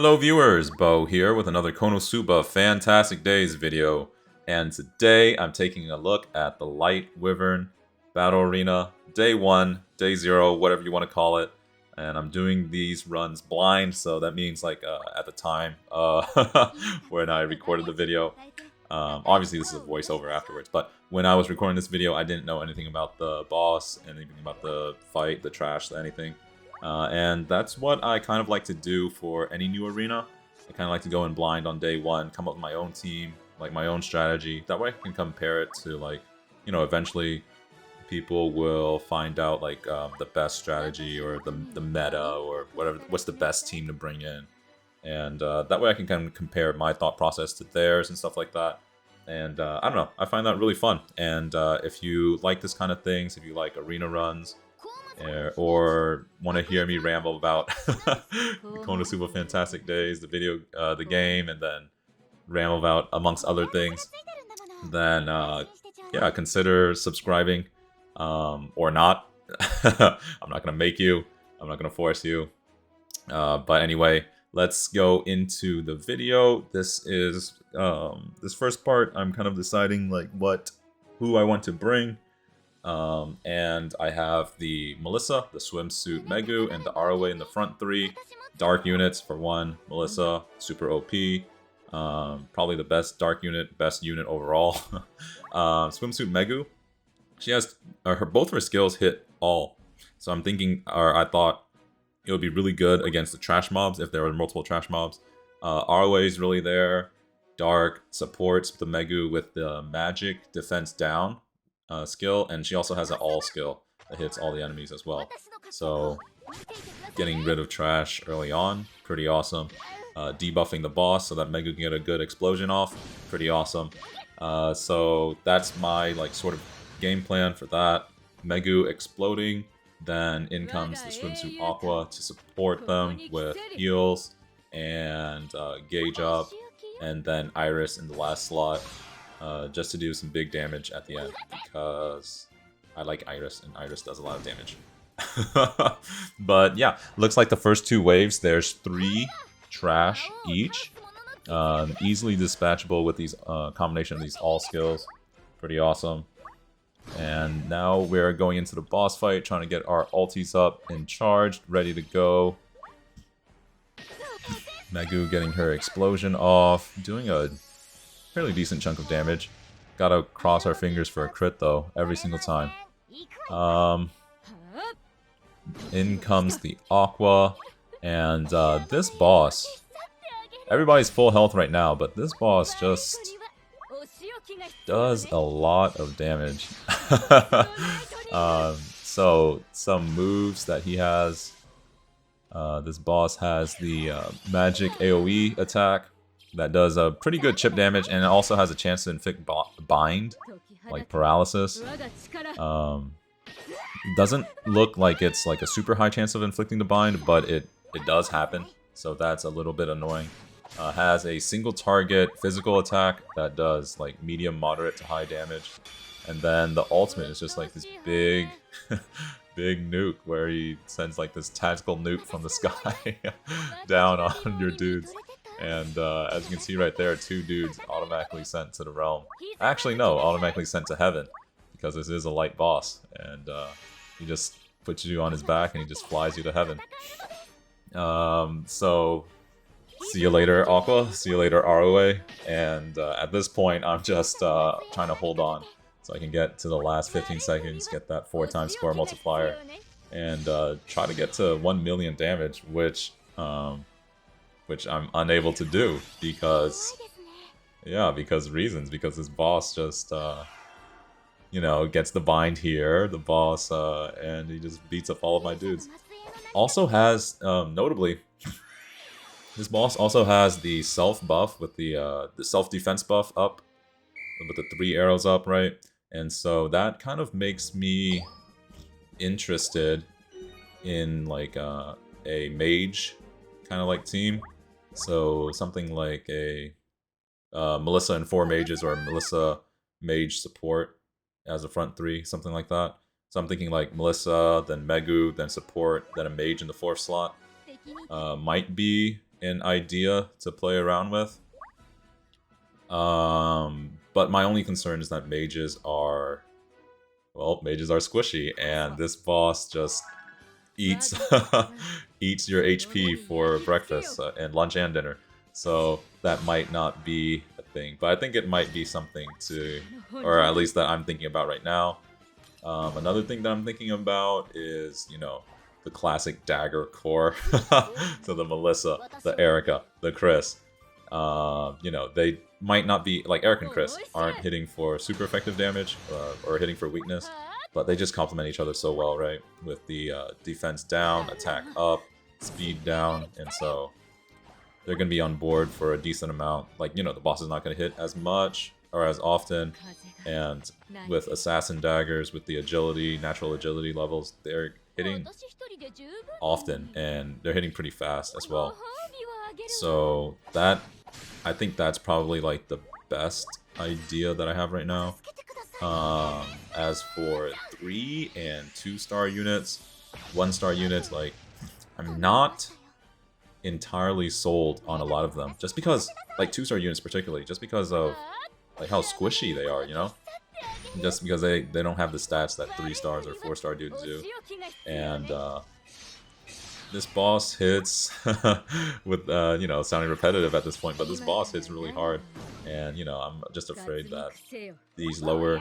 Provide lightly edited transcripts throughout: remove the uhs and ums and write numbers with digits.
Hello viewers, Bo here with another Konosuba Fantastic Days video. And today I'm taking a look at the Light Wyvern Battle Arena, Day 1, Day 0, whatever you want to call it. And I'm doing these runs blind, so that means like at the time when I recorded the video. Obviously this is a voiceover afterwards, but when I was recording this video I didn't know anything about the boss, anything about the fight, the trash, anything. And that's what I kind of like to do for any new arena. I kind of like to go in blind on day one, come up with my own team, like my own strategy. That way I can compare it to, like, you know, eventually people will find out like the best strategy or the meta or whatever, what's the best team to bring in. And that way I can kind of compare my thought process to theirs and stuff like that. And I don't know, I find that really fun. And if you like this kind of things, if you like arena runs, or want to hear me ramble about Konosuba Fantastic Days, the game, and then ramble about amongst other things, then yeah, consider subscribing, or not. I'm not gonna make you. I'm not gonna force you. But anyway, let's go into the video. This is this first part. I'm kind of deciding like who I want to bring. And I have the Melissa, the swimsuit Megu, and the ROA in the front three. Dark units for one. Melissa, super OP. Probably the best dark unit, best unit overall. Swimsuit Megu, she has both her skills hit all. So I'm thinking, or I thought it would be really good against the trash mobs if there were multiple trash mobs. ROA is really there. Dark supports the Megu with the magic defense down skill, and she also has an all skill that hits all the enemies as well. So getting rid of trash early on, pretty awesome. Debuffing the boss so that Megu can get a good explosion off, pretty awesome. So that's my like sort of game plan for that. Megu exploding, then in comes the swimsuit Aqua to support them with heals and gauge up, and then Iris in the last slot. Just to do some big damage at the end, because I like Iris, and Iris does a lot of damage. But yeah, looks like the first two waves, there's 3 trash each. Easily dispatchable with these combination of these all skills. Pretty awesome. And now we're going into the boss fight, trying to get our ultis up and charged, ready to go. Megu getting her explosion off, doing a fairly decent chunk of damage. Gotta cross our fingers for a crit though, every single time. In comes the Aqua, and this boss, everybody's full health right now, but this boss just does a lot of damage. So some moves that he has, this boss has the magic AoE attack that does a pretty good chip damage, and it also has a chance to inflict bind, like paralysis. Doesn't look like it's like a super high chance of inflicting the bind, but it does happen, so that's a little bit annoying. Has a single target physical attack that does like medium, moderate to high damage, and then the ultimate is just like this big big nuke where he sends like this tactical nuke from the sky down on your dudes. And as you can see right there, 2 dudes automatically sent to the realm. Actually, no, automatically sent to heaven, because this is a light boss, and he just puts you on his back and he just flies you to heaven. So, see you later, Aqua. See you later, ROA. And at this point, I'm just trying to hold on so I can get to the last 15 seconds, get that 4x score multiplier, and try to get to 1 million damage, which I'm unable to do because, yeah, because this boss just, you know, gets the bind here, the boss, and he just beats up all of my dudes. Also has, notably, this boss also has the self buff with the self-defense buff up, with the 3 arrows up, right? And so that kind of makes me interested in, like, a mage kind of like team. So something like a Melissa and 4 mages, or Melissa mage support as a front 3, something like that. So I'm thinking like Melissa, then Megu, then support, then a mage in the 4th slot. Might be an idea to play around with. But my only concern is that mages are, well, mages are squishy, and this boss just eats eats your HP for breakfast and lunch and dinner. So that might not be a thing, but I think it might be something to, or at least that I'm thinking about right now. Another thing that I'm thinking about is, you know, the classic dagger core. So the Melissa, the Erica, the Chris. You know, they might not be, like Eric and Chris aren't hitting for super effective damage or hitting for weakness, but they just complement each other so well, right? With the defense down, attack up, speed down, and so they're going to be on board for a decent amount. Like, you know, the boss is not going to hit as much or as often, and with assassin daggers, with the agility, natural agility levels, they're hitting often, and they're hitting pretty fast as well. So that, I think that's probably like the best idea that I have right now. As for 3 and 2-star units, 1-star units, like, I'm not entirely sold on a lot of them, just because, like 2-star units particularly, just because of like how squishy they are, you know? Just because they don't have the stats that 3-stars or 4-star dudes do. And this boss hits with, you know, sounding repetitive at this point, but this boss hits really hard. And, you know, I'm just afraid that these lower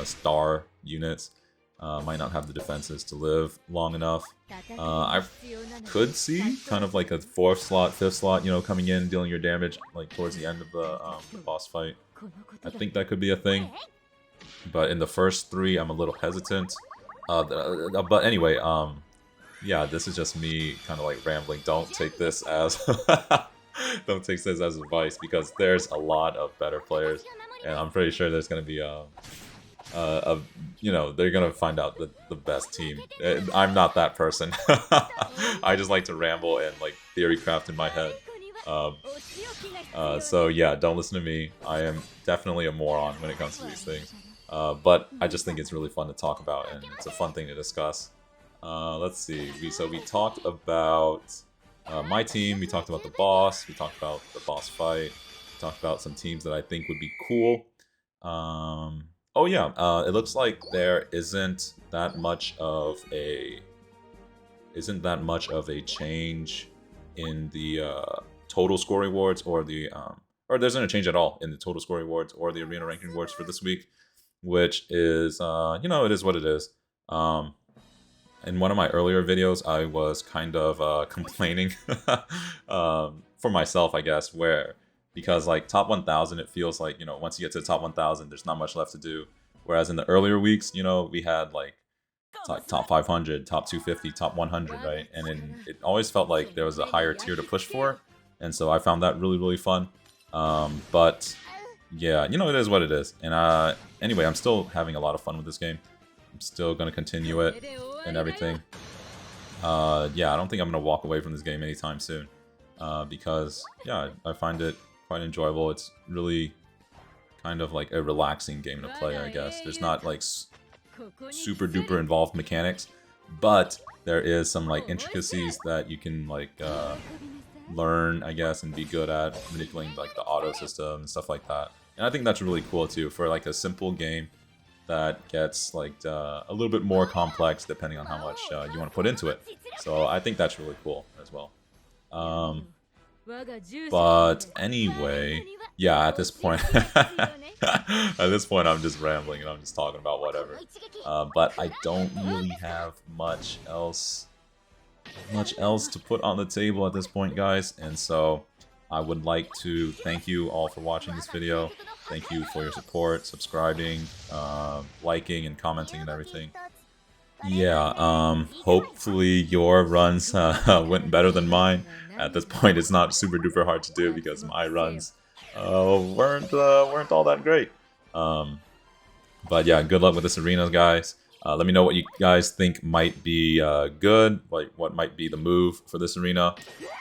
star units might not have the defenses to live long enough. I could see kind of like a 4th slot, 5th slot, you know, coming in, dealing your damage like towards the end of the boss fight. I think that could be a thing. But in the first 3, I'm a little hesitant. But anyway, yeah, this is just me kind of like rambling. Don't take this as don't take this as advice, because there's a lot of better players, and I'm pretty sure there's gonna be you know, they're gonna find out the best team. I'm not that person. I just like to ramble and like theory craft in my head. So yeah, don't listen to me. I am definitely a moron when it comes to these things. But I just think it's really fun to talk about, and it's a fun thing to discuss. Let's see. We talked about my team. We talked about the boss. We talked about the boss fight. We talked about some teams that I think would be cool. Oh yeah. It looks like there isn't that much of a change in the total score rewards, or the or there isn't a change at all in the total score rewards or the arena ranking rewards for this week, which is you know, it is what it is. In one of my earlier videos, I was kind of complaining for myself, I guess, because like top 1000, it feels like, you know, once you get to the top 1000, there's not much left to do. Whereas in the earlier weeks, you know, we had like top 500, top 250, top 100, right? And it always felt like there was a higher tier to push for, and so I found that really, really fun. But yeah, you know, it is what it is. And anyway, I'm still having a lot of fun with this game. I'm still gonna continue it and everything. Yeah, I don't think I'm gonna walk away from this game anytime soon, because yeah, I find it quite enjoyable. It's really kind of like a relaxing game to play, I guess. There's not like super duper involved mechanics, but there is some like intricacies that you can like learn, I guess, and be good at manipulating like the auto system and stuff like that. And I think that's really cool too for like a simple game that gets like a little bit more complex depending on how much you want to put into it. So I think that's really cool as well. But anyway, yeah, at this point, I'm just rambling and I'm just talking about whatever. But I don't really have much else to put on the table at this point, guys. And so I would like to thank you all for watching this video. Thank you for your support, subscribing, liking, and commenting and everything. Yeah, hopefully your runs went better than mine. At this point, it's not super duper hard to do because my runs weren't all that great. But yeah, good luck with this arena, guys. Let me know what you guys think might be good, like what might be the move for this arena.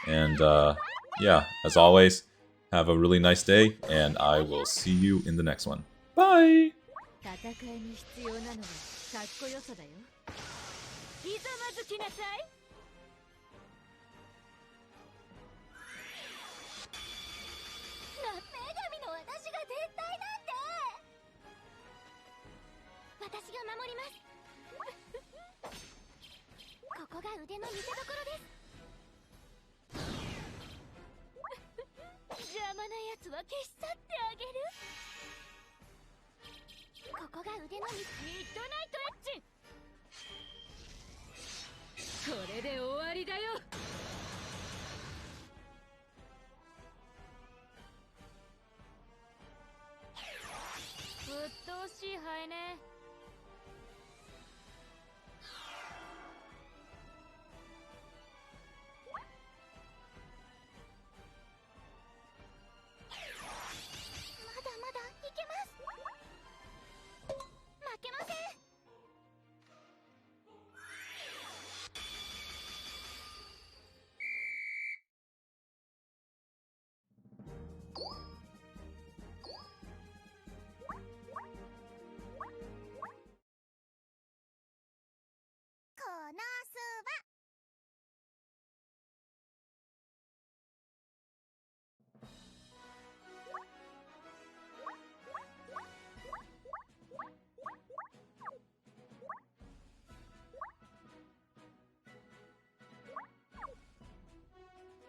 And yeah, as always, have a really nice day, and I will see you in the next one. Bye! 腕の見せ所です。邪魔なやつは消し去ってあげる。ここが腕のミッドナイトエッジ。これで終わりだよ。うっとうしいハエね。